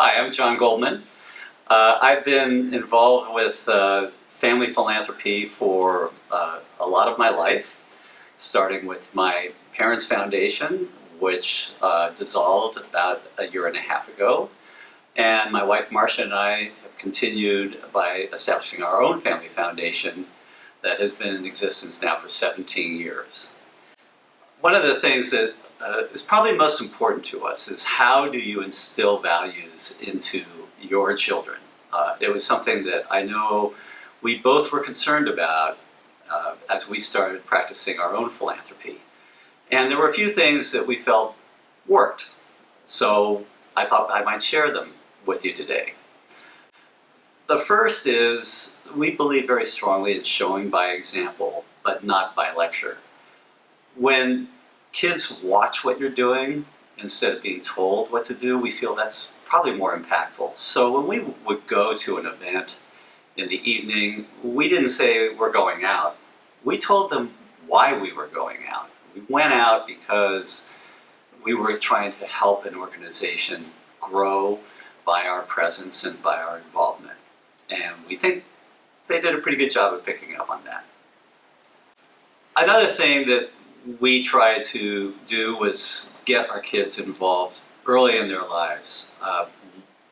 Hi, I'm John Goldman. I've been involved with family philanthropy for a lot of my life, starting with my parents' foundation, which dissolved about a year and a half ago. And my wife Marcia and I have continued by establishing our own family foundation that has been in existence now for 17 years. One of the things that is probably most important to us is how do you instill values into your children? It was something that I know we both were concerned about as we started practicing our own philanthropy. And there were a few things that we felt worked. So I thought I might share them with you today. The first is we believe very strongly in showing by example, but not by lecture. When kids watch what you're doing instead of being told what to do, we feel that's probably more impactful. So when we would go to an event in the evening, we didn't say we're going out. We told them why we were going out. We went out because we were trying to help an organization grow by our presence and by our involvement. And we think they did a pretty good job of picking up on that. Another thing that we tried to do was get our kids involved early in their lives.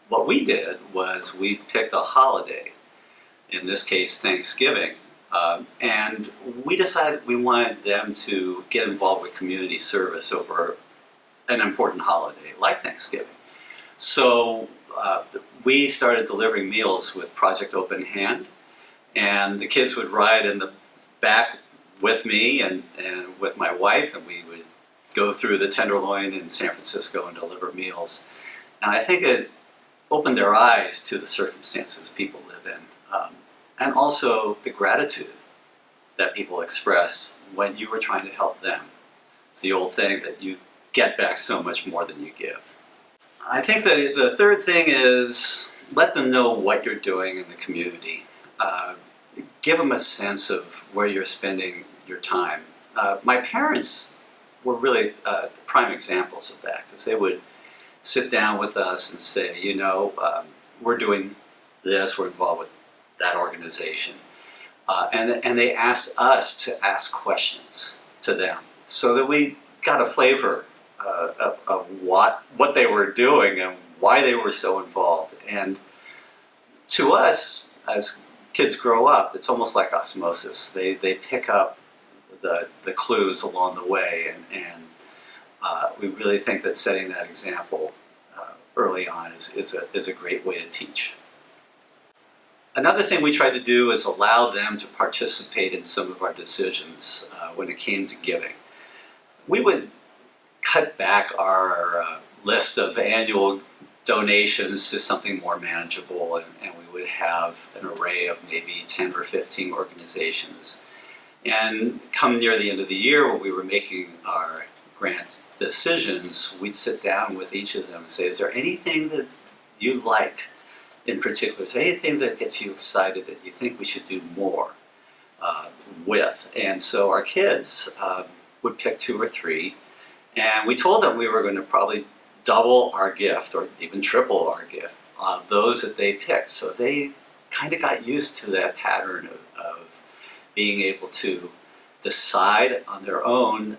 What we did was we picked a holiday, in this case Thanksgiving, and we decided we wanted them to get involved with community service over an important holiday like Thanksgiving. So we started delivering meals with Project Open Hand, and the kids would ride in the back with me and with my wife, and we would go through the Tenderloin in San Francisco and deliver meals. And I think it opened their eyes to the circumstances people live in, and also the gratitude that people express when you were trying to help them. It's the old thing that you get back so much more than you give. I think the third thing is let them know what you're doing in the community. Give them a sense of where you're spending your time. My parents were really prime examples of that, because they would sit down with us and say, you know, we're doing this, we're involved with that organization. And they asked us to ask questions to them so that we got a flavor of what they were doing and why they were so involved. And to us, as kids grow up, it's almost like osmosis. They pick up the clues along the way, and we really think that setting that example early on is a great way to teach. Another thing we tried to do is allow them to participate in some of our decisions when it came to giving. We would cut back our list of annual donations to something more manageable, and we would have an array of maybe 10 or 15 organizations. And come near the end of the year, when we were making our grant decisions, we'd sit down with each of them and say, is there anything that you like in particular? Is there anything that gets you excited that you think we should do more with? And so our kids would pick 2 or 3, and we told them we were going to probably double our gift or even triple our gift of those that they picked. So they kind of got used to that pattern of being able to decide on their own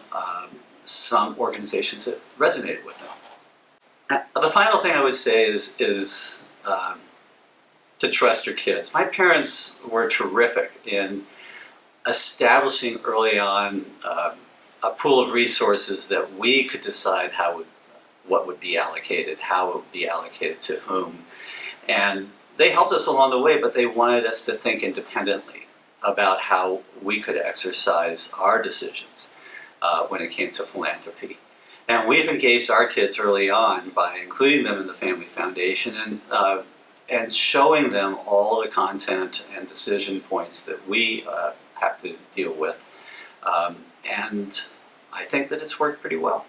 some organizations that resonated with them. The final thing I would say is to trust your kids. My parents were terrific in establishing early on a pool of resources that we could decide what would be allocated, how it would be allocated to whom. And they helped us along the way, but they wanted us to think independently about how we could exercise our decisions when it came to philanthropy. And we've engaged our kids early on by including them in the Family Foundation and showing them all the content and decision points that we have to deal with. And I think that it's worked pretty well.